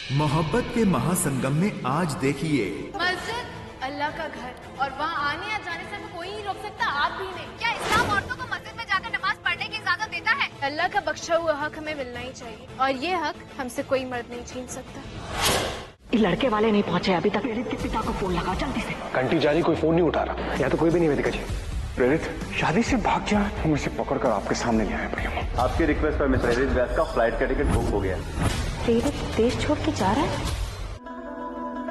मोहब्बत के महासंगम में आज देखिए मस्जिद अल्लाह का घर, और वहाँ आने या जाने से हमें कोई नहीं रोक सकता, आप भी नहीं। क्या इस्लाम औरतों को मस्जिद में जाकर नमाज पढ़ने की इजाजत देता है? अल्लाह का बख्शा हुआ हक हमें मिलना ही चाहिए, और ये हक हमसे कोई मर्द नहीं छीन सकता। ये लड़के वाले नहीं पहुंचे अभी तक। प्रेरित के पिता को फोन लगा जल्दी से। घंटी जारी, कोई फोन नहीं उठा रहा। यहाँ तो कोई भी नहीं वेदिका जी। प्रेरित शादी से भाग गया, हम इसे पकड़कर आपके सामने ले आए भैया। आपकी रिक्वेस्ट पर मिस्टर प्रेरित व्यास का फ्लाइट का टिकट बुक हो गया। प्रेरित देश छोड़ के जा रहा है?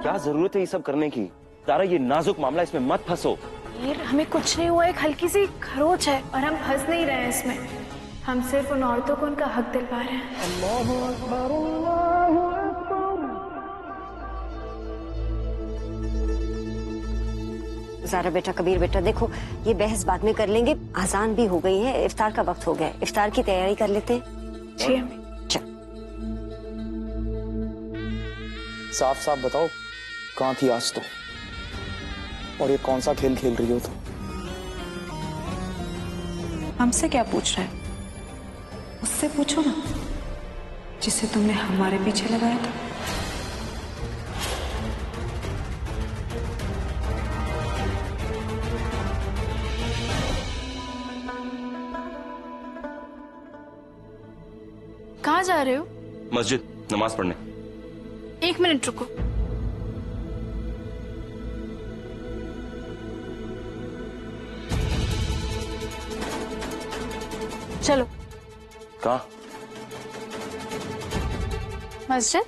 क्या जरूरत है ये सब करने की? तारा, ये नाजुक मामला, इसमें मत फंसो। हमें कुछ नहीं हुआ, एक हल्की सी खरोच है और हम फंस नहीं रहे हैं इसमें। हम सिर्फ उन औरतों को उनका हक दिलवा रहे हैं। ज़ारा बेटा, कबीर बेटा, देखो ये बहस बाद में कर लेंगे। अजान भी हो गई है, इफ्तार का वक्त हो गया है। इफ्तार की तैयारी कर लेते हैं। जी अम्मी। चल। साफ साफ बताओ, कहाँ थी आज तो? और ये कौन सा खेल खेल रही हो तुम? हमसे क्या पूछ रहा है? उससे पूछो ना, जिसे तुमने हमारे पीछे लगाया था। कहाँ जा रहे हो? मस्जिद नमाज पढ़ने। 1 मिनट रुको। चलो। कहाँ? मस्जिद?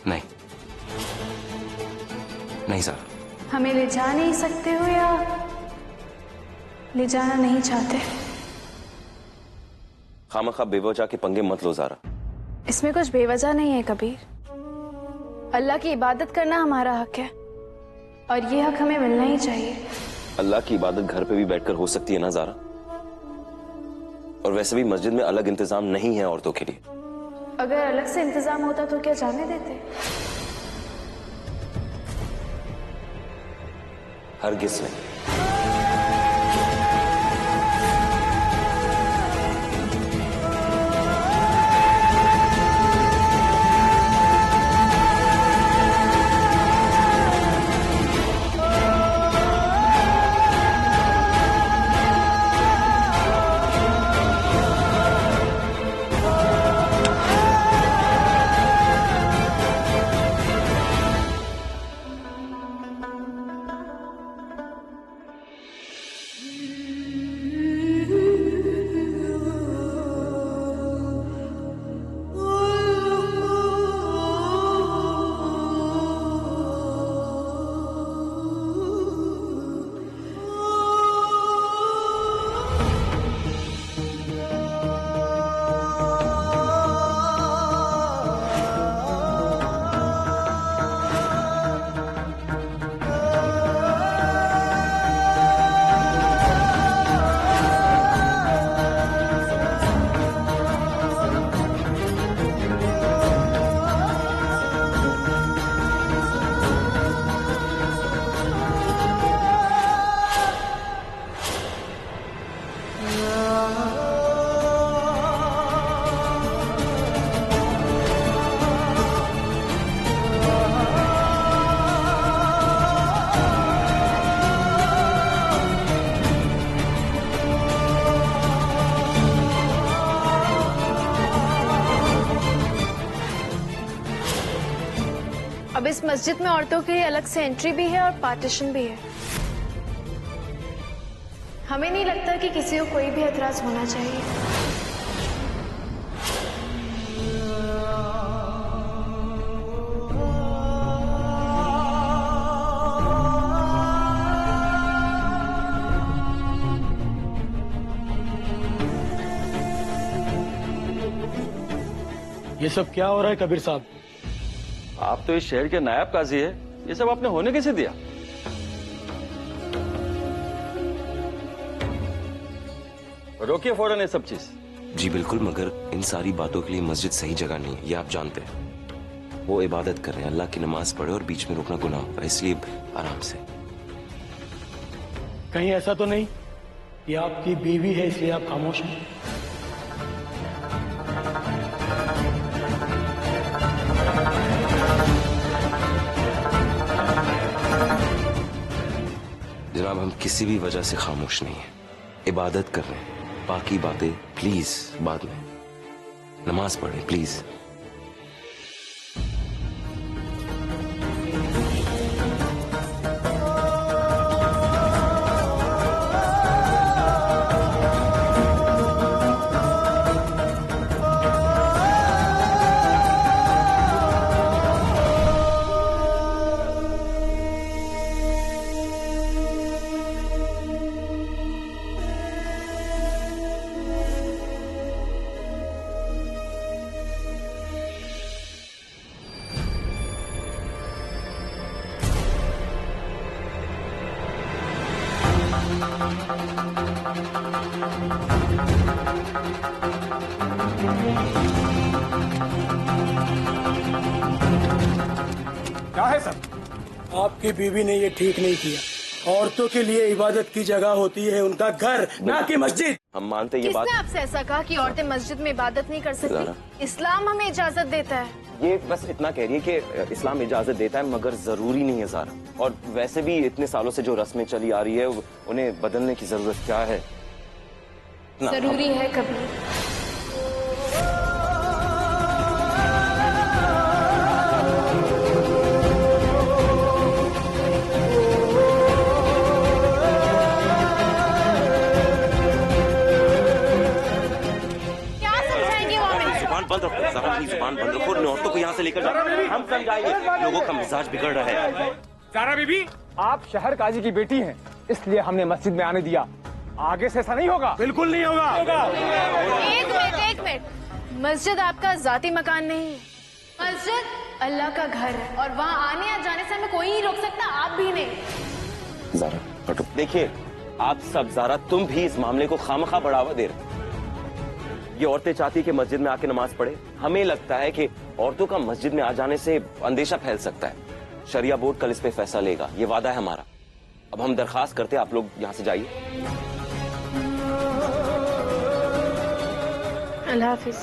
नहीं नहीं सर। हमें ले जा नहीं सकते हो या ले जाना नहीं चाहते? खामखा बेवजह के पंगे मत लो ज़ारा। इसमें कुछ बेवजह नहीं है कबीर। अल्लाह की इबादत करना हमारा हक है, और ये हक हमें मिलना ही चाहिए। अल्लाह की इबादत घर पे भी बैठकर हो सकती है ना ज़ारा? और वैसे भी मस्जिद में अलग इंतजाम नहीं है औरतों के लिए। अगर अलग से इंतजाम होता तो क्या जाने देते? हरगिज़ नहीं। अब इस मस्जिद में औरतों के लिए अलग से एंट्री भी है और पार्टीशन भी है। हमें नहीं लगता कि किसी को कोई भी एतराज होना चाहिए। ये सब क्या हो रहा है कबीर साहब? आप तो इस शहर के नायब काजी है, ये सब आपने होने कैसे दिया? रोकिए फौरन ये सब चीज। जी बिल्कुल, मगर इन सारी बातों के लिए मस्जिद सही जगह नहीं है, ये आप जानते हैं। वो इबादत कर रहे हैं, अल्लाह की नमाज पढ़े और बीच में रुकना गुनाह होगा, इसलिए आराम से। कहीं ऐसा तो नहीं कि आपकी बीवी है इसलिए आप खामोश हैं? जनाब हम किसी भी वजह से खामोश नहीं है, इबादत कर रहे हैं। बाकी बातें प्लीज बाद में, नमाज पढ़ें प्लीज। क्या है सर? आपकी बीवी ने ये ठीक नहीं किया। औरतों के लिए इबादत की जगह होती है उनका घर, ना कि मस्जिद। हम मानते ये बात। किसने आपसे ऐसा कहा कि औरतें मस्जिद में इबादत नहीं कर सकती? इस्लाम हमें इजाजत देता है। ये बस इतना कह रही है कि इस्लाम इजाजत देता है, मगर जरूरी नहीं है ज़ारा। और वैसे भी इतने सालों से जो रस्में चली आ रही है उन्हें बदलने की जरूरत क्या है? जरूरी है कभी। जुबान बंद रखो, औरतों को यहाँ से लेकर जाओ, हम समझाएंगे लोगों का मिजाज बिगड़ रहा है। ज़ारा बीबी, आप शहर काजी की बेटी हैं, इसलिए हमने मस्जिद में आने दिया। आगे से ऐसा नहीं होगा। बिल्कुल नहीं होगा। एक मिनट, मस्जिद आपका जाती मकान नहीं है, मस्जिद अल्लाह का घर है और वहाँ आने या जाने से हमें कोई नहीं रोक सकता, आप भी नहीं। ज़ारा हटो। देखिए आप सब, ज़ारा तुम भी इस मामले को खामखा बढ़ावा दे रहे। ये औरतें चाहती कि मस्जिद में आके नमाज पढ़े। हमें लगता है कि औरतों का मस्जिद में आ जाने से अंदेशा फैल सकता है। शरिया बोर्ड कल इस पे फैसला लेगा, ये वादा है हमारा। अब हम दरखास्त करते हैं आप लोग यहाँ से जाइए। अल्लाह हाफिज।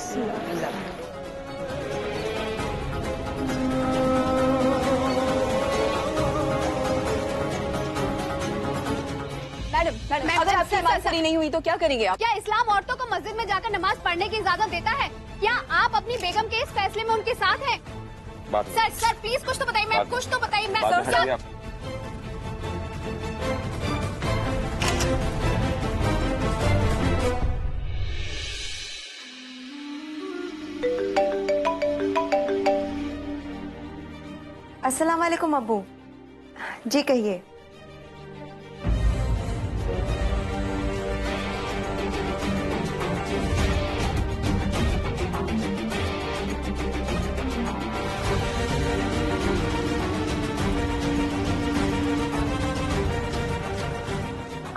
मैडम, अगर आपकी नमाज पूरी नहीं हुई तो क्या करेंगे आप? क्या इस्लाम औरतों को मस्जिद में जाकर नमाज पढ़ने की इजाजत देता है? क्या आप अपनी बेगम के इस फैसले में उनके साथ हैं? सर प्लीज कुछ तो बताइए, मैम कुछ तो बताइए। मैं सर अस्सलाम वालेकुम अब्बू जी, कहिए।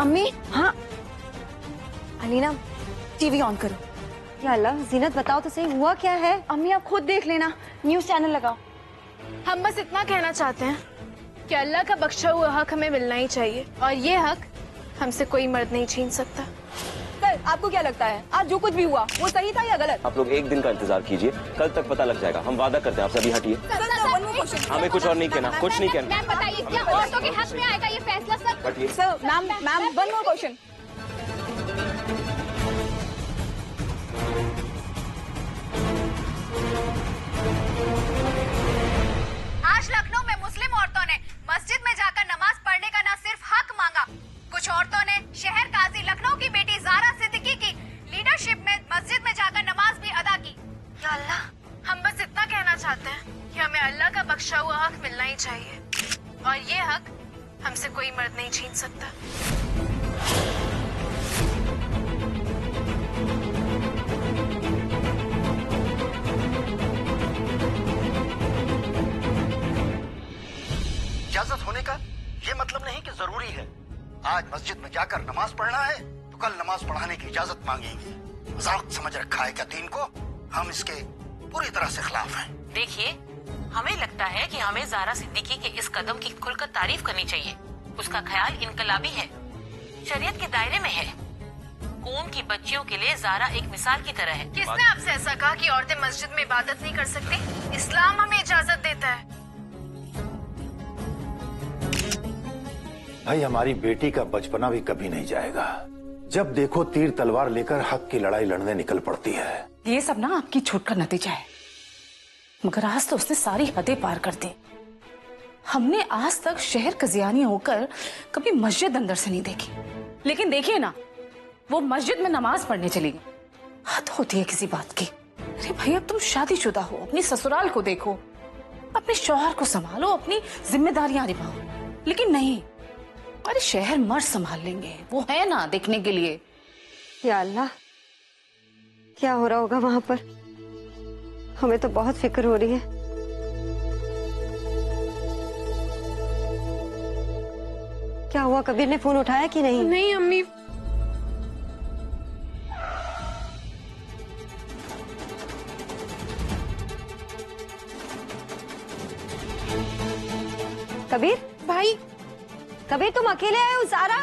अम्मी, हाँ अलीना, टीवी ऑन करो। या अल्लाह, जीनत बताओ तो सही, हुआ क्या है? अम्मी आप खुद देख लेना, न्यूज चैनल लगाओ। हम बस इतना कहना चाहते हैं कि अल्लाह का बख्शा हुआ हक हमें मिलना ही चाहिए और ये हक हमसे कोई मर्द नहीं छीन सकता। सर आपको क्या लगता है आज जो कुछ भी हुआ वो सही था या गलत? आप लोग एक दिन का इंतजार कीजिए, कल तक पता लग जाएगा। हम वादा करते हैं आपसे। अभी हटिए, हमें कुछ और नहीं कहना, कुछ नहीं कहना। मैम बताइए, क्या औरतों के हक में आएगा ये फैसला? सर हटिए। Sir ma'am one more question. आज लखनऊ में मुस्लिम औरतों ने मस्जिद में जाकर नमाज पढ़ने का न सिर्फ हक मांगा, कुछ औरतों ने शहर काजी लखनऊ की बेटी ज़ारा सिद्दीकी की लीडरशिप में मस्जिद में जाकर नमाज भी अदा की। या अल्लाह, हम बस इतना कहना चाहते हैं कि हमें अल्लाह का बख्शा हुआ हक मिलना ही चाहिए और ये हक हमसे कोई मर्द नहीं छीन सकता। इजाजत होने का ये मतलब नहीं कि जरूरी है। आज मस्जिद में जाकर नमाज पढ़ना है तो कल नमाज पढ़ाने की इजाजत मांगेंगे। मजाक समझ रखा है क्या दीन को? हम इसके पूरी तरह से खिलाफ हैं। देखिए, हमें लगता है कि हमें ज़ारा सिद्दीकी के इस कदम की खुलकर तारीफ करनी चाहिए। उसका ख्याल इनकलाबी है, शरीयत के दायरे में है। कौम की बच्चियों के लिए ज़ारा एक मिसाल की तरह है। किसने आपसे ऐसा कहा कि औरतें मस्जिद में इबादत नहीं कर सकती? इस्लाम हमें इजाजत देता है। भाई हमारी बेटी का बचपना भी कभी नहीं जाएगा। जब देखो तीर तलवार लेकर हक की लड़ाई लड़ने निकल पड़ती है। ये सब ना आपकी छूट का नतीजा है, मगर आज तो उसने सारी हदें पार कर दी। हमने आज तक शहर कजियानी होकर कभी मस्जिद अंदर से नहीं देखी, लेकिन देखिए ना, वो मस्जिद में नमाज पढ़ने चली गई। हद होती है किसी बात की। अरे भाई, अब तुम शादीशुदा हो, अपनी ससुराल को देखो, अपने शौहर को संभालो, अपनी जिम्मेदारियां निभाओ। लेकिन नहीं, अरे शहर मर्द संभाल लेंगे, वो है ना देखने के लिए। या अल्लाह, क्या हो रहा होगा वहां पर? हमें तो बहुत फिक्र हो रही है। क्या हुआ? कबीर ने फोन उठाया कि नहीं? नहीं अम्मी, कबीर भाई, कबीर तुम अकेले आए हो? ज़ारा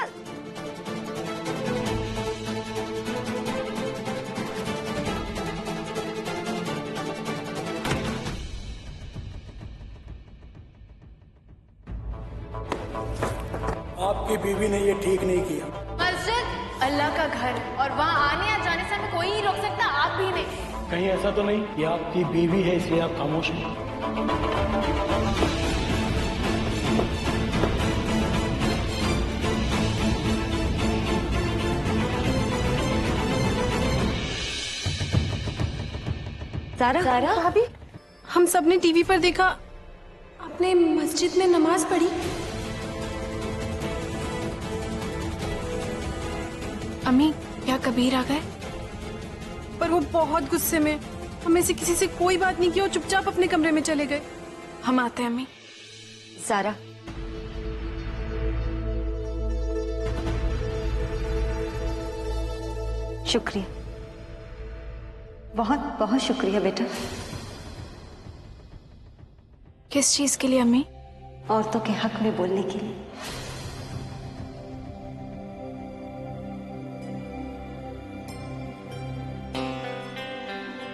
आपकी बीवी ने ये ठीक नहीं किया। मस्जिद अल्लाह का घर, और वहाँ आने या जाने से हमें कोई नहीं रोक सकता, आप भी नहीं। कहीं ऐसा तो नहीं कि आपकी बीवी है इसलिए आप खामोश हैं? ज़ारा भाभी, हम सब ने टीवी पर देखा आपने मस्जिद में नमाज पढ़ी। अम्मी, क्या कबीर आ गए? पर वो बहुत गुस्से में, हमें से किसी से कोई बात नहीं की और चुपचाप अपने कमरे में चले गए। हम आते हैं अम्मी। ज़ारा, शुक्रिया, बहुत बहुत शुक्रिया बेटा। किस चीज के लिए अम्मी? औरतों के हक में बोलने के लिए।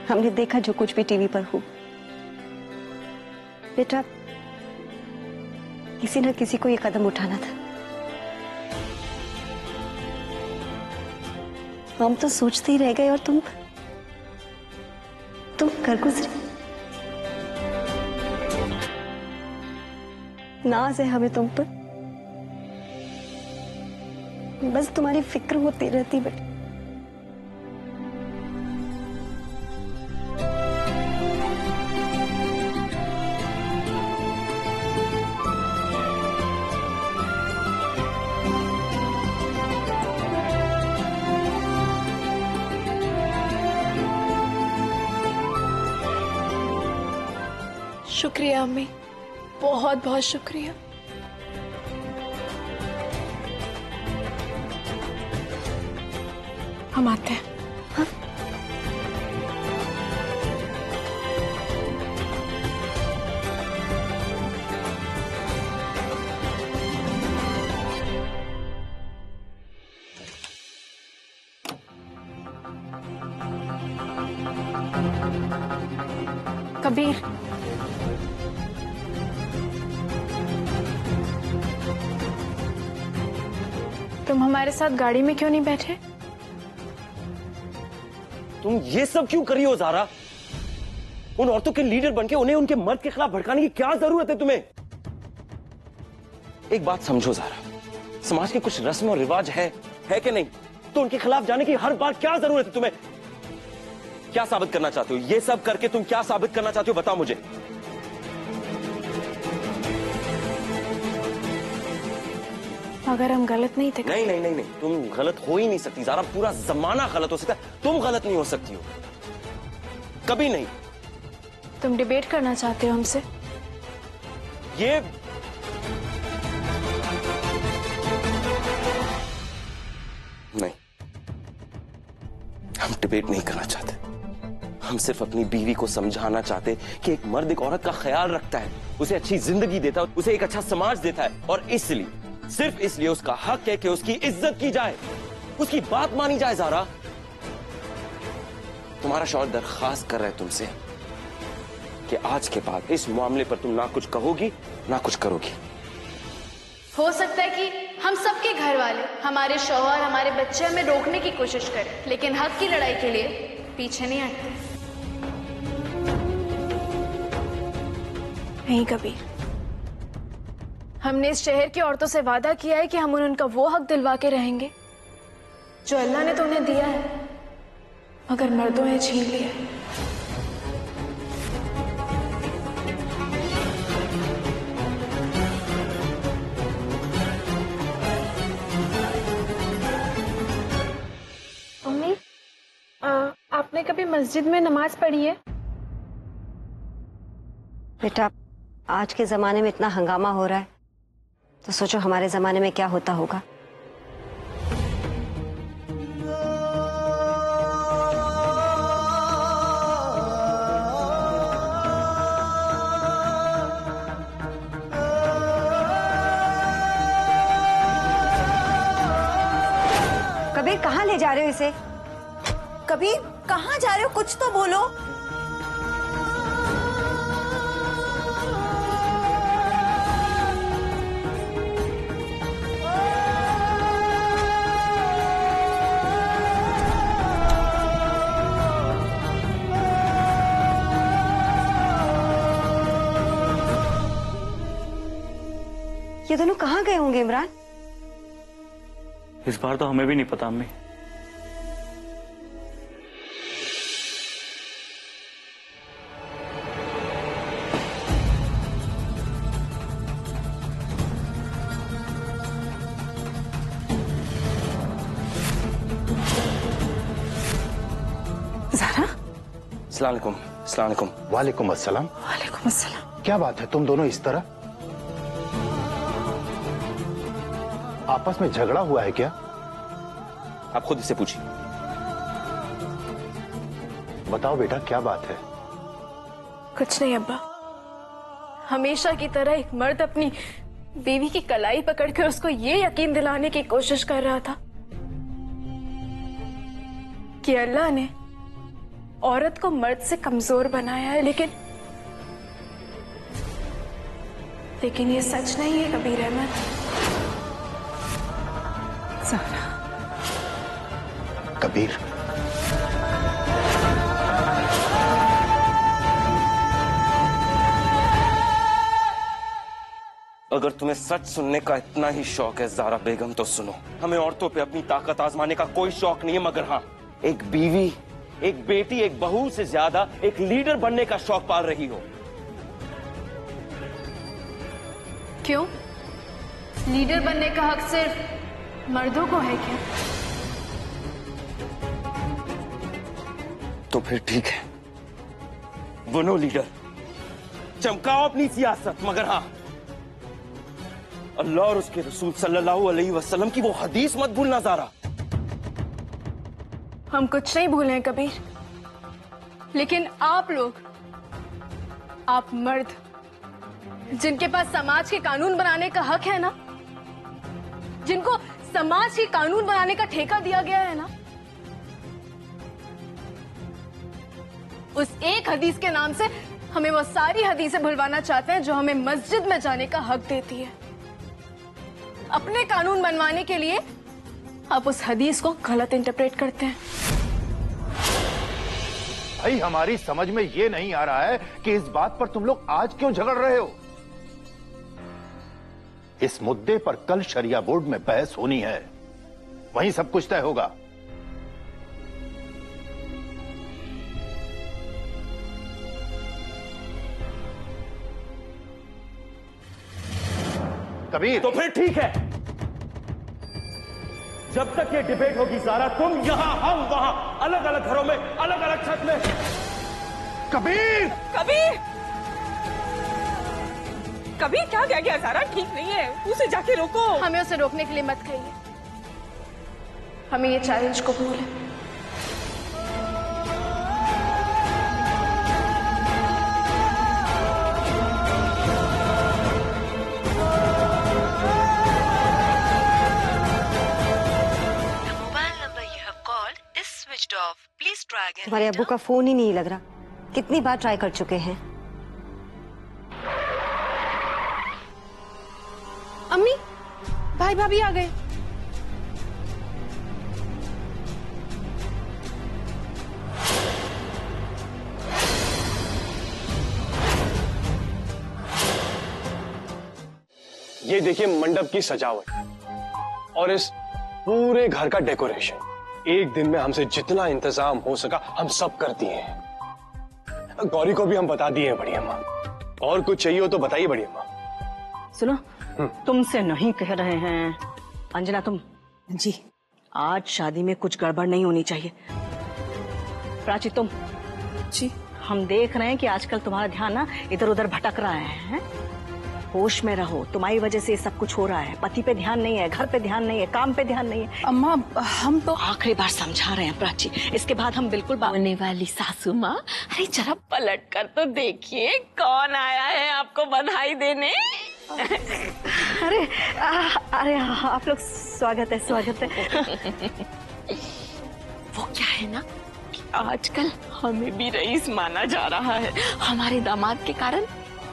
हमने देखा जो कुछ भी टीवी पर हो, बेटा किसी न किसी को ये कदम उठाना था। हम तो सोचते ही रह गए और तुम कर गुजरे। नाज है हमें तुम पर, बस तुम्हारी फिक्र होती रहती बेटा। शुक्रिया अम्मी, बहुत बहुत शुक्रिया। हम आते हैं। हाँ? कबीर, तुम हमारे साथ गाड़ी में क्यों नहीं बैठे? तुम ये सब क्यों कर रही हो ज़ारा? उन औरतों के लीडर बनके उन्हें उनके मर्द के खिलाफ भड़काने की क्या जरूरत है तुम्हें? एक बात समझो ज़ारा, समाज के कुछ रस्म और रिवाज है कि नहीं? तो उनके खिलाफ जाने की हर बार क्या जरूरत है तुम्हें? क्या साबित करना चाहते हो? ये सब करके तुम क्या साबित करना चाहते हो, बताओ मुझे। अगर हम गलत नहीं थे। नहीं नहीं नहीं नहीं, तुम गलत हो ही नहीं सकती ज़ारा, पूरा जमाना गलत हो सकता है, तुम गलत नहीं हो सकती हो, कभी नहीं। तुम डिबेट करना चाहते हो हमसे? ये नहीं, हम डिबेट नहीं करना चाहते। हम सिर्फ अपनी बीवी को समझाना चाहते कि एक मर्द एक औरत का ख्याल रखता है, उसे अच्छी जिंदगी देता है, उसे एक अच्छा समाज देता है, और इसलिए, सिर्फ इसलिए उसका हक है कि उसकी इज्जत की जाए, उसकी बात मानी जाए। ज़ारा, तुम्हारा शौहर दरखास्त कर रहा है तुमसे कि आज के बाद इस मामले पर तुम ना कुछ कहोगी ना कुछ करोगी। हो सकता है कि हम सबके घर वाले, हमारे शौहर, हमारे बच्चे हमें रोकने की कोशिश करें, लेकिन हक की लड़ाई के लिए पीछे नहीं हटते। नहीं कबीर, हमने इस शहर की औरतों से वादा किया है कि हम उनका वो हक दिलवा के रहेंगे जो अल्लाह ने तो उन्हें दिया है, मगर मर्दों ने छीन लिया है। मम्मी, आपने कभी मस्जिद में नमाज पढ़ी है? बेटा, आज के जमाने में इतना हंगामा हो रहा है तो सोचो हमारे जमाने में क्या होता होगा। कबीर, कहाँ ले जा रहे हो इसे? कबीर, कहाँ जा रहे हो? कुछ तो बोलो। ये दोनों कहाँ गए होंगे इमरान? इस बार तो हमें भी नहीं पता अम्मी। ज़ारा? अस्सलाम वालेकुम। अस्सलाम वालेकुम। वालेकुम अस्सलाम। वालेकुम अस्सलाम। क्या बात है, तुम दोनों इस तरह? आपस में झगड़ा हुआ है क्या? आप खुद इससे पूछिए। बताओ बेटा, क्या बात है? कुछ नहीं अब्बा, हमेशा की तरह एक मर्द अपनी बीवी की कलाई पकड़कर उसको ये यकीन दिलाने की कोशिश कर रहा था कि अल्लाह ने औरत को मर्द से कमजोर बनाया है, लेकिन ये सच नहीं है कबीर अहमद। ज़ारा। कबीर, अगर तुम्हें सच सुनने का इतना ही शौक है ज़ारा बेगम तो सुनो। हमें औरतों पे अपनी ताकत आजमाने का कोई शौक नहीं है, मगर हाँ, एक बीवी, एक बेटी, एक बहू से ज्यादा एक लीडर बनने का शौक पाल रही हो। क्यों? लीडर बनने का हक सिर्फ मर्दों को है क्या? तो फिर ठीक है, बनो लीडर, चमकाओ अपनी सियासत, मगर हाँ, अल्लाह और उसके रसूल सल्लल्लाहु अलैहि वसल्लम की वो हदीस मत भूलना ज़ारा। हम कुछ नहीं भूले हैं कबीर, लेकिन आप लोग, आप मर्द जिनके पास समाज के कानून बनाने का हक है ना, जिनको समाज के कानून बनाने का ठेका दिया गया है ना, उस एक हदीस के नाम से हमें वो सारी हदीसें भुलवाना चाहते हैं जो हमें मस्जिद में जाने का हक देती है। अपने कानून बनवाने के लिए आप उस हदीस को गलत इंटरप्रेट करते हैं। भाई, हमारी समझ में ये नहीं आ रहा है कि इस बात पर तुम लोग आज क्यों झगड़ रहे हो। इस मुद्दे पर कल शरिया बोर्ड में बहस होनी है, वहीं सब कुछ तय होगा। कबीर, तो फिर ठीक है, जब तक ये डिबेट होगी ज़ारा, तुम यहां, हम वहां, अलग अलग घरों में, अलग अलग छत में। कबीर! कबीर! कबीर, क्या कह गया ज़ारा? ठीक नहीं है, उसे जाके रोको। हमें उसे रोकने के लिए मत कहिए, हमें ये चैलेंज कबूल है। तुम्हारे अब्बू का फोन ही नहीं लग रहा, कितनी बार ट्राई कर चुके हैं। अम्मी, भाई भाभी आ गए। ये देखिए मंडप की सजावट और इस पूरे घर का डेकोरेशन। एक दिन में हमसे जितना इंतजाम हो सका हम सब कर दिए हैं। गौरी को भी हम बता दिए हैं बड़ी अम्मा। और कुछ चाहिए हो तो बताइए बड़ी अम्मा। सुनो, तुमसे नहीं कह रहे हैं अंजना, तुम जी आज शादी में कुछ गड़बड़ नहीं होनी चाहिए। प्राची तुम जी, हम देख रहे हैं कि आजकल तुम्हारा ध्यान ना इधर उधर भटक रहा है। होश में रहो, तुम्हारी वजह से ये सब कुछ हो रहा है। पति पे ध्यान नहीं है, घर पे ध्यान नहीं है, काम पे ध्यान नहीं है। अम्मा हम तो आखिरी बार समझा रहे हैं प्राची, इसके बाद हम बिल्कुल होने वाली सासू माँ, अरे जरा पलट कर तो देखिए कौन आया है आपको बधाई देने। अरे अरे आप लोग स्वागत है, स्वागत है। वो क्या है ना कि आजकल हमें भी रईस माना जा रहा है हमारे दामाद के कारण,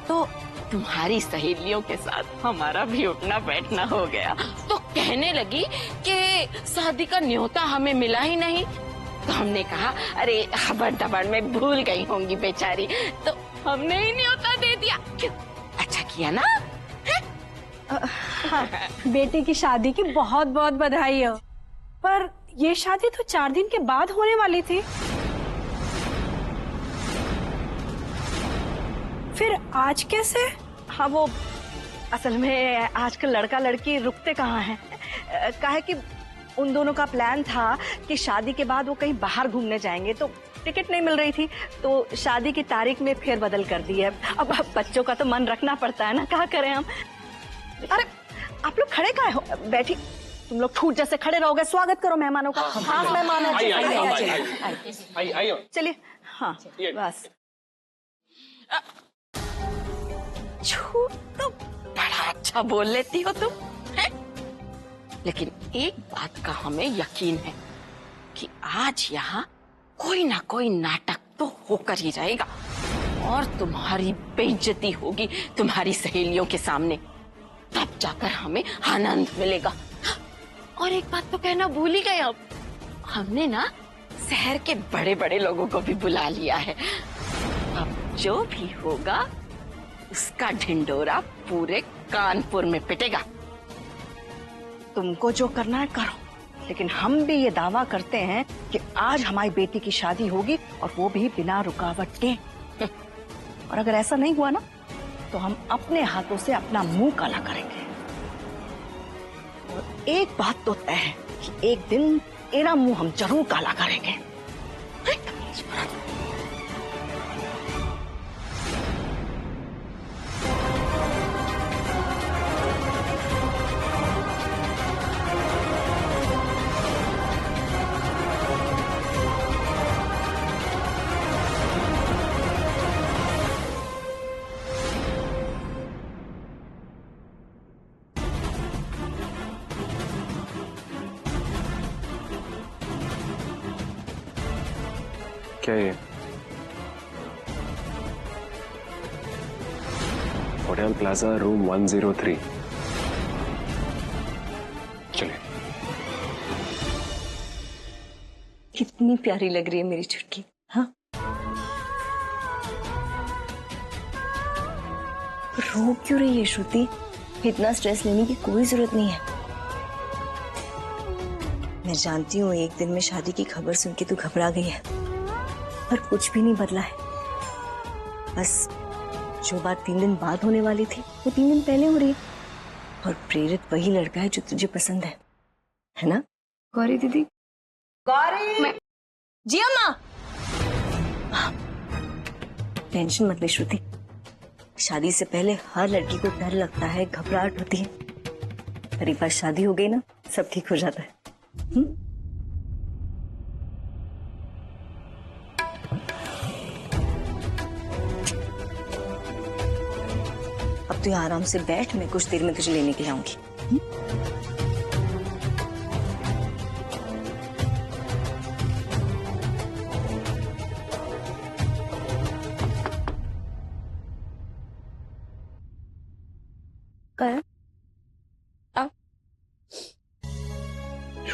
तो तुम्हारी सहेलियों के साथ हमारा भी उठना बैठना हो गया। तो कहने लगी कि शादी का न्योता हमें मिला ही नहीं, तो हमने कहा अरे खबर दबड़ में भूल गई होंगी बेचारी, तो हमने ही न्योता दे दिया। क्यों, अच्छा किया ना? हाँ, बेटे की शादी की बहुत बहुत बधाई हो। पर ये शादी तो 4 दिन के बाद होने वाली थी, फिर आज कैसे? हाँ वो असल में आजकल लड़का लड़की रुकते कहाँ हैं। काहे कि उन दोनों का प्लान था कि शादी के बाद वो कहीं बाहर घूमने जाएंगे, तो टिकट नहीं मिल रही थी, तो शादी की तारीख में फेर बदल कर दी है। अब बच्चों का तो मन रखना पड़ता है ना, क्या करें हम। अरे आप लोग खड़े काहे हो, बैठी तुम लोग ठूट जैसे खड़े रहोगे। स्वागत करो मेहमानों का। हाँ मेहमान चलिए। हाँ बस झूठ तो बड़ा अच्छा बोल लेती हो तुम, है? लेकिन एक बात का हमें यकीन है कि आज यहाँ कोई ना कोई नाटक तो होकर ही रहेगा और तुम्हारी बेइज्जती होगी तुम्हारी सहेलियों के सामने, तब जाकर हमें आनंद मिलेगा। और एक बात तो कहना भूल ही गए, अब हमने ना शहर के बड़े बड़े लोगों को भी बुला लिया है। अब जो भी होगा उसका ढिंडोरा पूरे कानपुर में पिटेगा। तुमको जो करना है करो, लेकिन हम भी ये दावा करते हैं कि आज हमारी बेटी की शादी होगी और वो भी बिना रुकावट के। और अगर ऐसा नहीं हुआ ना तो हम अपने हाथों से अपना मुंह काला करेंगे। और एक बात तो तय है कि एक दिन तेरा मुंह हम जरूर काला करेंगे। क्या ये होटल प्लाजा रूम 103? चलिए। कितनी प्यारी लग रही है मेरी छुटकी। हाँ रो क्यों रही है श्रुति? इतना स्ट्रेस लेने की कोई जरूरत नहीं है। मैं जानती हूँ एक दिन में शादी की खबर सुन के तू घबरा गई है, पर कुछ भी नहीं बदला है। बस जो बात 3 दिन बाद होने वाली थी वो 3 दिन पहले हो रही है। और प्रेरित वही लड़का है जो तुझे पसंद है ना गौरी दीदी? गौरी जी अम्मा। टेंशन मत ले श्रुति, शादी से पहले हर लड़की को डर लगता है, घबराहट होती है। पर एक बार शादी हो गई ना सब ठीक हो जाता है। अब तू आराम से बैठ, मैं कुछ देर में तुझे लेने के लिए आऊंगी।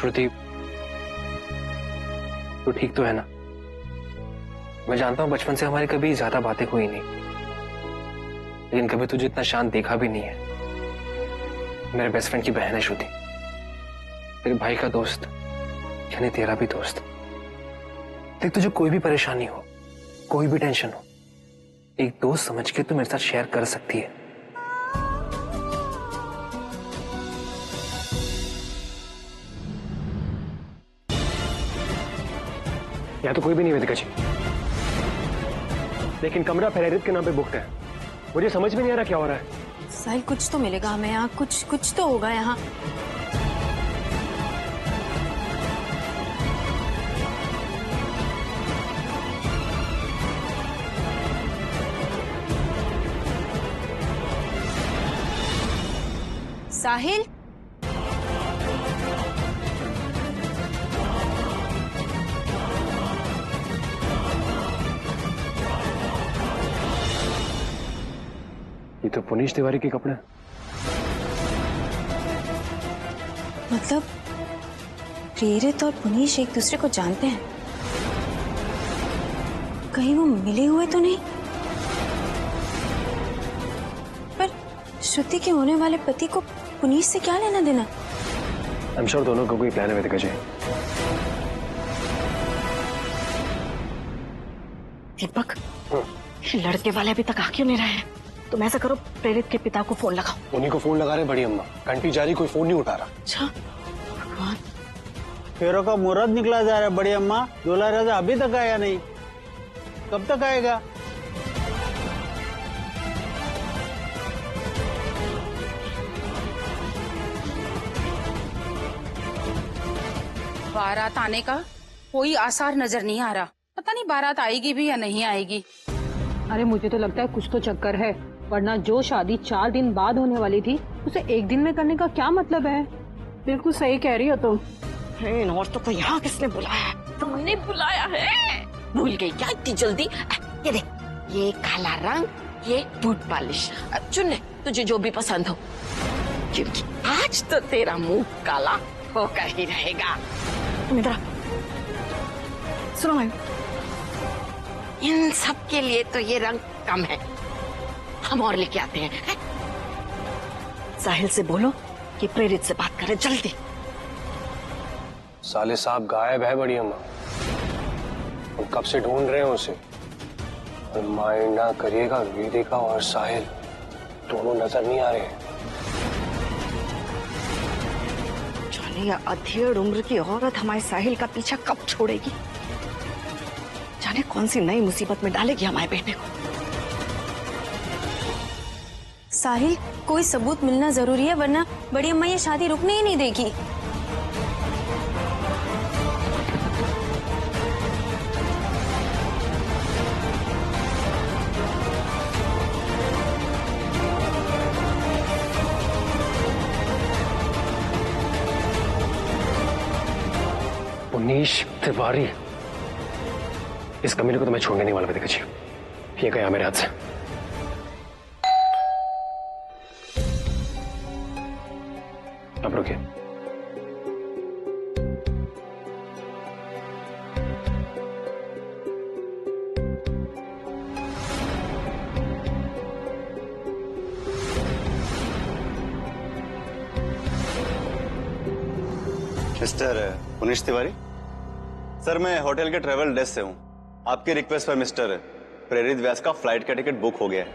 श्रुति, तू ठीक तो है ना? मैं जानता हूं बचपन से हमारी कभी ज्यादा बातें हुई नहीं, लेकिन कभी तुझे इतना शांत देखा भी नहीं है। मेरे बेस्ट फ्रेंड की बहन है श्रुति, तेरे भाई का दोस्त, यानी तेरा भी दोस्त। देख, तुझे कोई भी परेशानी हो, कोई भी टेंशन हो, एक दोस्त समझ के तू मेरे साथ शेयर कर सकती है। यहाँ तो कोई भी नहीं वेदिका जी, लेकिन कमरा प्रेरित के नाम पे बुक है। मुझे समझ में नहीं आ रहा क्या हो रहा है। साहिल, कुछ तो मिलेगा हमें यहाँ, कुछ तो होगा यहाँ। साहिल, ये तो पुनीश तिवारी के कपड़े। मतलब प्रेरित और पुनीश एक दूसरे को जानते हैं? कहीं वो मिले हुए तो नहीं? पर श्रुति के होने वाले पति को पुनीश से क्या लेना देना? आई एम श्योर दोनों को कोई प्लान है वेदिका जी। दीपक, लड़के वाले अभी तक आ क्यों नहीं रहे हैं? तुम ऐसा करो, प्रेरित के पिता को फोन लगाओ। उन्हीं को फोन लगा रहे बड़ी अम्मा, घंटी जारी, कोई फोन नहीं उठा रहा। अच्छा, भगवान। फेरों का मुहूर्त निकला जा रहा है बड़ी अम्मा, दूल्हा राजा अभी तक आया नहीं, कब तक आएगा? बारात आने का कोई आसार नजर नहीं आ रहा। पता नहीं बारात आएगी भी या नहीं आएगी। अरे मुझे तो लगता है कुछ तो चक्कर है, वरना जो शादी 4 दिन बाद होने वाली थी उसे एक दिन में करने का क्या मतलब है? बिल्कुल सही कह रही हो तुम। इन औरतों को यहाँ किसने बुलाया? तुमने बुलाया है? भूल गई क्या इतनी जल्दी? ये देख, ये काला रंग, ये बूट पॉलिश, चुन ले तुझे जो भी पसंद हो, क्योंकि आज तो तेरा मुंह काला होकर ही रहेगा। मित्रा, सुनो भाई, इन सब के लिए तो ये रंग कम है, हम और लेके आते हैं। साहिल से बोलो कि प्रेरित से बात करे जल्दी। साले साहब गायब है बड़ी अम्मा, हम कब से ढूंढ रहे हैं उसे। और माइंड ना करिएगा, वेदिका और साहिल दोनों नजर नहीं आ रहे हैं। जाने या अधेड़ उम्र की औरत हमारे साहिल का पीछा कब छोड़ेगी? जाने कौन सी नई मुसीबत में डालेगी हमारे बेटे को। साहिल, कोई सबूत मिलना जरूरी है, वरना बड़ी अम्मा ये शादी रुकने ही नहीं देगी। पुनीश तिवारी, इस कमीने को तो मैं छोड़ने नहीं वाला वेदिका जी। ये गया मेरे हाथ से। अब रुकिए। मिस्टर पुनीश तिवारी सर, मैं होटल के ट्रेवल डेस्क से हूं। आपकी रिक्वेस्ट पर मिस्टर प्रेरित व्यास का फ्लाइट का टिकट बुक हो गया है।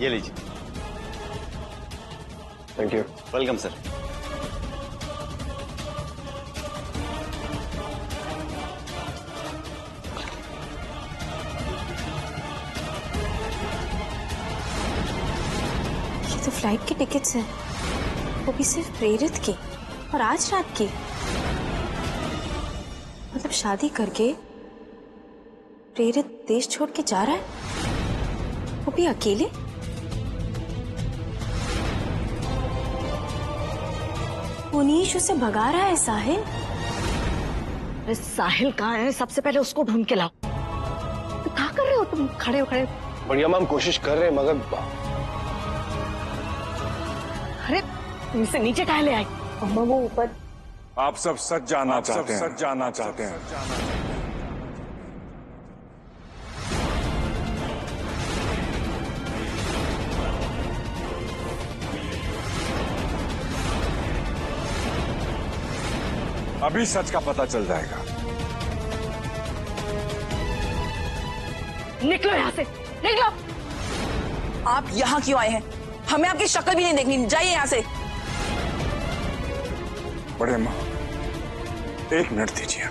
ये लीजिए। Thank you. Welcome sir. ये तो फ्लाइट के टिकट्स हैं, वो भी सिर्फ प्रेरित की, और आज रात की। मतलब शादी करके प्रेरित देश छोड़ के जा रहा है, वो भी अकेले। पुनीश उसे भगा रहा है। साहिल, अरे साहिल कहाँ है? सबसे पहले उसको ढूंढ के लाओ। तो क्या कर रहे हो तुम खड़े हो खड़े? बढ़िया मैम, कोशिश कर रहे हैं मगर। अरे तुमसे नीचे कहाँ ले आई? अम्मा वो ऊपर। आप सब सच जानना चाहते हैं, सच जानना चाहते हैं। अभी सच का पता चल जाएगा। निकलो यहाँ से, निकलो। आप यहाँ क्यों आए हैं? हमें आपकी शक्ल भी नहीं देखनी, जाइए यहाँ से। बड़े अम्मा, 1 मिनट दीजिए।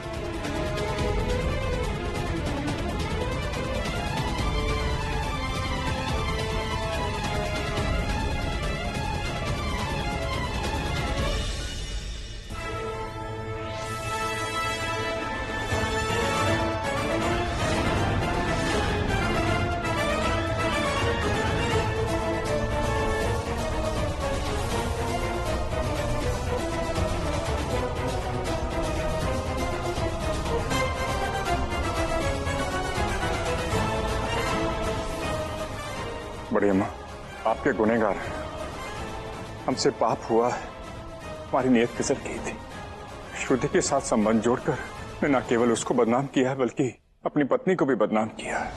बड़ी अम्मा, आपके गुनहगार हैं। हमसे पाप हुआ है, हमारी नीयत फिसल गई थी। श्रुति के साथ संबंध जोड़कर मैं न केवल उसको बदनाम किया है बल्कि अपनी पत्नी को भी बदनाम किया है।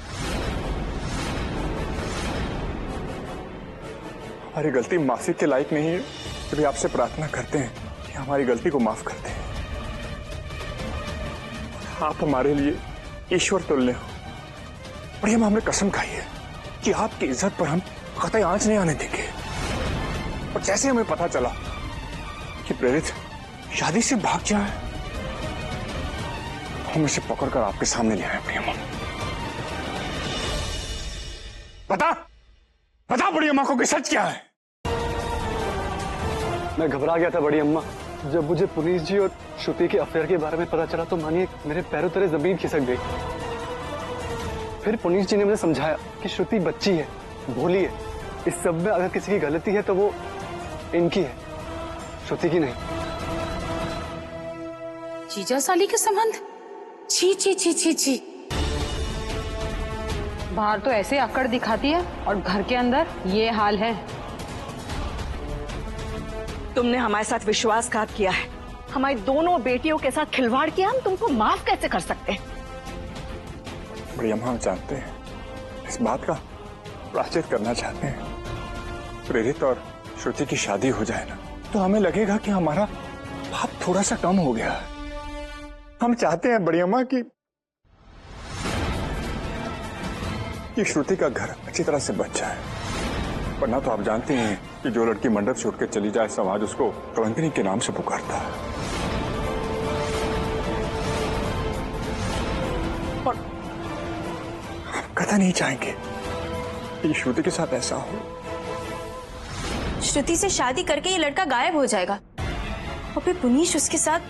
हमारी गलती माफी के लायक नहीं है, तभी आपसे प्रार्थना करते हैं कि हमारी गलती को माफ कर दें। आप हमारे लिए ईश्वर तुल्य हो। बड़ी अम्मा, हमने कसम खाई है कि आपकी इज्जत पर हम कतई आंच नहीं आने देंगे। और जैसे हमें पता चला कि प्रेरित शादी से भाग जाए, हम इसे पकड़कर आपके सामने ले आए। बड़ी अम्मा, बता बड़ी अम्मा को कि सच क्या है। मैं घबरा गया था बड़ी अम्मा। जब मुझे पुनीत जी और श्रुति के अफेयर के बारे में पता चला तो मानिए मेरे पैरों तले जमीन खिसक गई। फिर पुनीत जी ने मुझे समझाया कि श्रुति बच्ची है, भोली है। इस सब में अगर किसी की गलती है तो वो इनकी है, श्रुति की नहीं। जीजा साली के संबंध? छी छी छी छी छी। बाहर तो ऐसे अकड़ दिखाती है और घर के अंदर ये हाल है। तुमने हमारे साथ विश्वासघात किया है, हमारी दोनों बेटियों के साथ खिलवाड़ किया। हम तुमको माफ कैसे कर सकते हैं? बड़ी अम्मा, हम जानते हैं, इस बात का प्रायश्चित करना चाहते हैं। प्रेरित और श्रुति की शादी हो जाए ना तो हमें लगेगा कि हमारा पाप थोड़ा सा कम हो गया है। हम चाहते हैं बड़ी अम्मा कि श्रुति का घर अच्छी तरह से बच जाए। वरना तो आप जानते हैं कि जो लड़की मंडप छोड़ के चली जाए, समाज उसको कलंकिनी के नाम से पुकारता है। और हम कतई नहीं चाहेंगे कि श्रुति के साथ ऐसा हो। श्रुति से शादी करके ये लड़का गायब हो जाएगा और फिर पुनीश उसके साथ।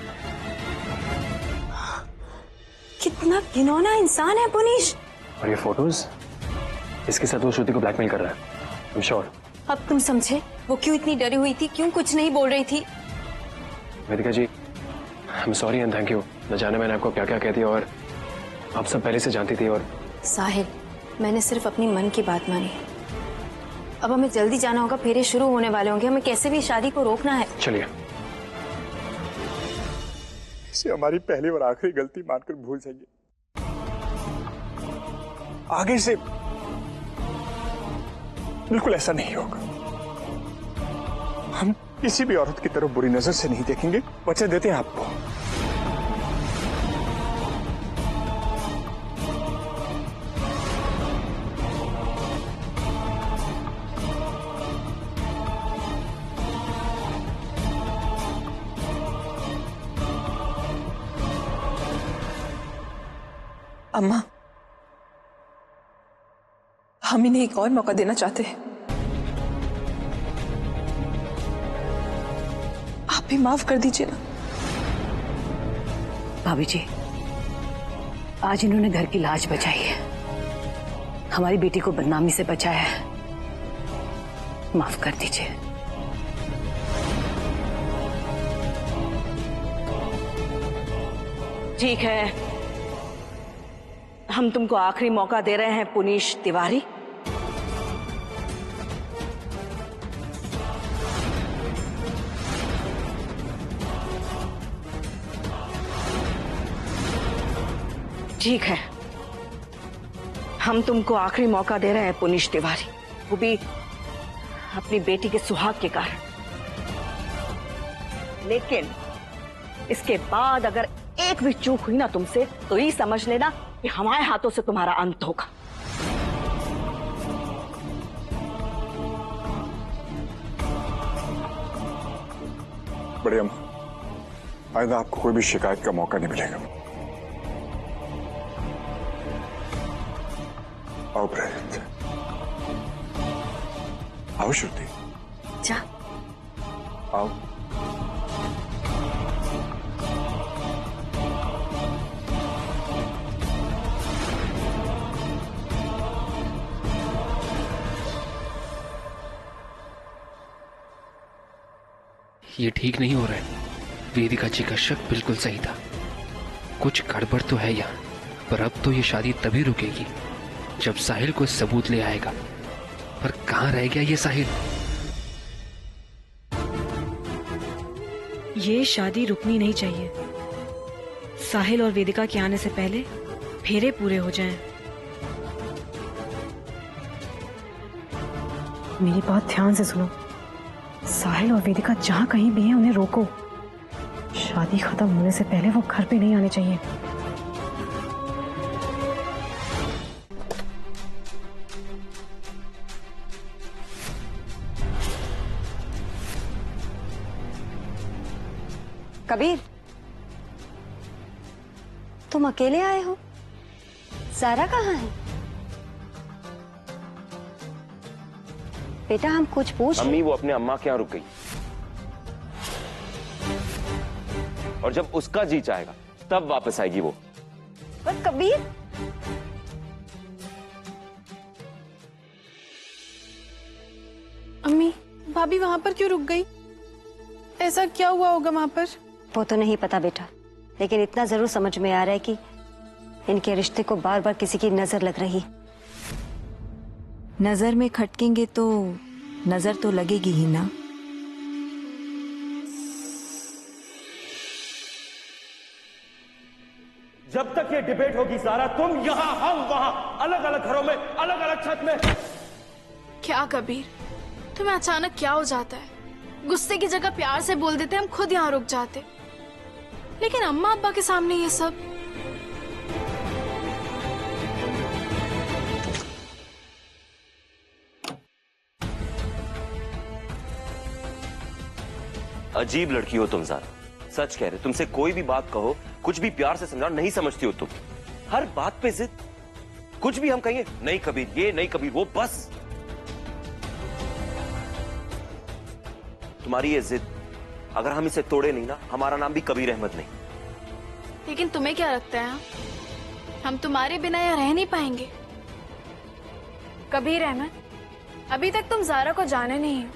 कितना घिनौना इंसान है पुनीश। और ये फोटोज, इसके साथ वो श्रुति को ब्लैकमेल कर रहा है। I'm sure। अब तुम समझे वो क्यों इतनी डरी हुई थी, क्यों कुछ नहीं बोल रही थी। वेदिका जी, I'm sorry and thank you। न जाने मैंने आपको क्या क्या कह दिया और आप सब पहले से जानती थी। और साहिल, मैंने सिर्फ अपनी मन की बात मानी। अब हमें जल्दी जाना होगा, फेरे शुरू होने वाले होंगे, हमें कैसे भी शादी को रोकना है। चलिए। इसे हमारी पहली और आखिरी गलती मानकर भूल जाइए। आगे से बिल्कुल ऐसा नहीं होगा। हम किसी भी औरत की तरफ बुरी नजर से नहीं देखेंगे। वचन देते हैं आपको। अम्मा, हम इन्हें एक और मौका देना चाहते हैं। आप भी माफ कर दीजिए ना। भाभी जी, आज इन्होंने घर की लाज बचाई है, हमारी बेटी को बदनामी से बचाया है। माफ कर दीजिए। ठीक है, हम तुमको आखिरी मौका दे रहे हैं पुनीश तिवारी। ठीक है, हम तुमको आखिरी मौका दे रहे हैं पुनीश तिवारी, वो भी अपनी बेटी के सुहाग के कारण। लेकिन इसके बाद अगर एक भी चूक हुई ना तुमसे, तो ये समझ लेना कि हमारे हाथों से तुम्हारा अंत होगा। बड़ी अम्मा, आइंदा आपको कोई भी शिकायत का मौका नहीं मिलेगा। आओ प्रेरित, आओ श्रुति, जा आओ। ये ठीक नहीं हो रहा है। वेदिका जी का शक बिल्कुल सही था, कुछ गड़बड़ तो है यहाँ। पर अब तो ये शादी तभी रुकेगी जब साहिल को सबूत ले आएगा। पर कहाँ रह गया ये साहिल? ये शादी रुकनी नहीं चाहिए। साहिल और वेदिका के आने से पहले फेरे पूरे हो जाएं। मेरी बात ध्यान से सुनो। साहिल और वेदिका जहां कहीं भी हैं उन्हें रोको। शादी खत्म होने से पहले वो घर पे नहीं आने चाहिए। कबीर, तुम अकेले आए हो? सारा कहाँ है? बेटा हम कुछ पूछ। अम्मी वो अपने अम्मा के यहाँ रुक गई, और जब उसका जी चाहेगा तब वापस आएगी वो। पर कबीर, अम्मी भाभी वहां पर क्यों रुक गई? ऐसा क्या हुआ होगा वहां पर? वो तो नहीं पता बेटा, लेकिन इतना जरूर समझ में आ रहा है कि इनके रिश्ते को बार बार किसी की नजर लग रही। नजर में खटकेंगे तो नजर तो लगेगी ही ना। जब तक ये डिबेट होगी सारा, तुम यहाँ हम वहां, अलग अलग घरों में, अलग अलग छत में। क्या कबीर, तुम्हें अचानक क्या हो जाता है? गुस्से की जगह प्यार से बोल देते, हम खुद यहाँ रुक जाते। लेकिन अम्मा अब्बा के सामने ये सब। अजीब लड़की हो तुम ज़ारा, सच कह रहे। तुमसे कोई भी बात कहो, कुछ भी प्यार से समझाओ, नहीं समझती हो तुम। हर बात पे जिद, कुछ भी हम कहेंगे नहीं कबीर ये, नहीं कबीर वो, बस तुम्हारी ये जिद, अगर हम इसे तोड़े नहीं ना, हमारा नाम भी कबीर अहमद नहीं। लेकिन तुम्हें क्या लगता है हम तुम्हारे बिना यहाँ रह नहीं पाएंगे? कबीर अहमद, अभी तक तुम ज़ारा को जाने नहीं हो।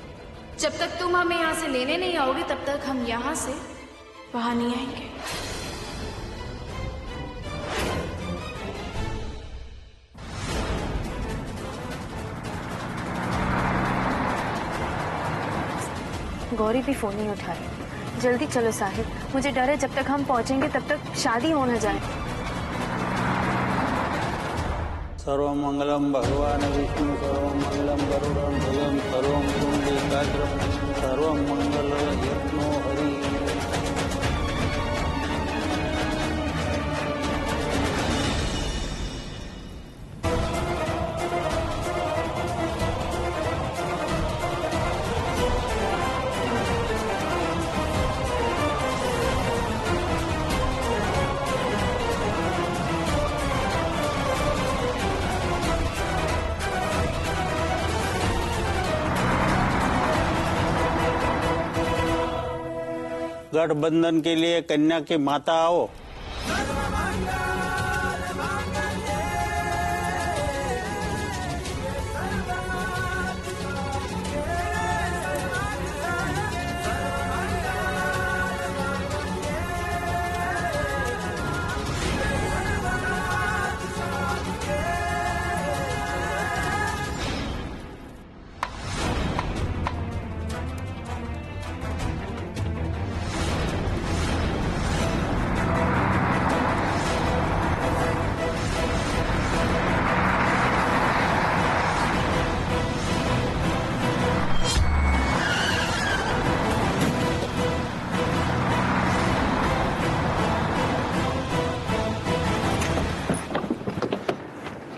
जब तक तुम हमें यहाँ से लेने नहीं आओगे, तब तक हम यहाँ से वहां नहीं आएंगे। गौरी भी फोन नहीं उठा रही। जल्दी चलो साहिब, मुझे डर है जब तक हम पहुंचेंगे तब तक शादी हो न जाए। सर्वमंगलम भगवान विष्णु सर्वमंगलम गरुड़ं ध्वजं सर्वं पुण्डरीकाग्रं सर्वमंगल यज्ञो हरि। गठबंधन के लिए कन्या की माता आओ।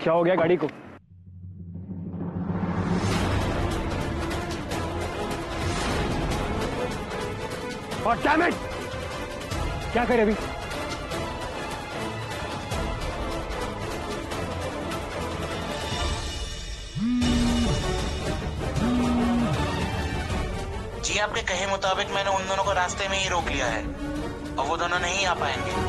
क्या हो गया गाड़ी को? और डैम इट! क्या करे अभी? जी आपके कहे मुताबिक मैंने उन दोनों को रास्ते में ही रोक लिया है और वो दोनों नहीं आ पाएंगे।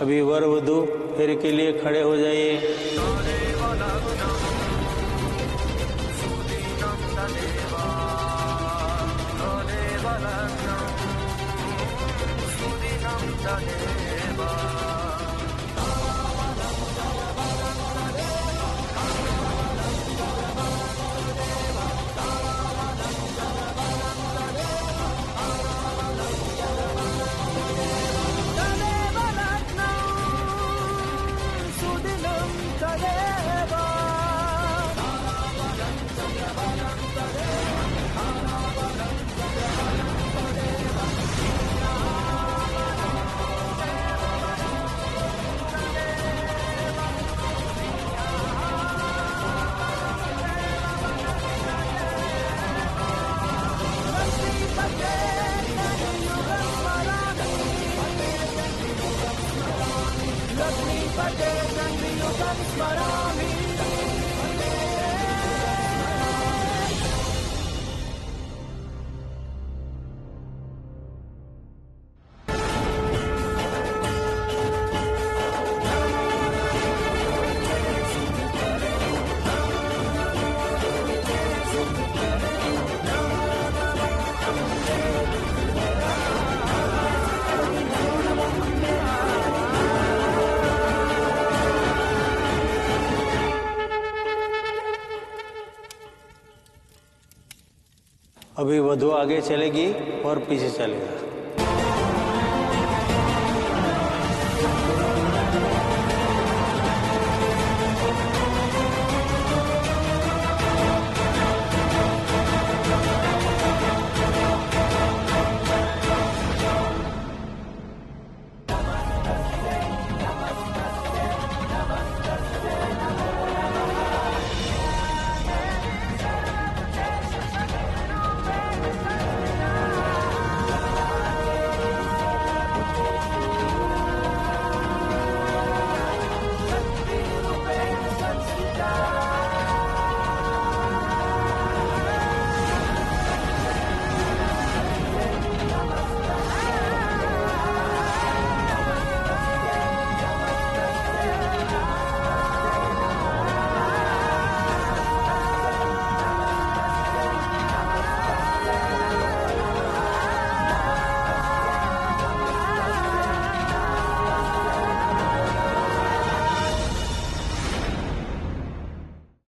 अभी वर वधू फेरे के लिए खड़े हो जाइए। अभी वधू आगे चलेगी और पीछे चलेगा।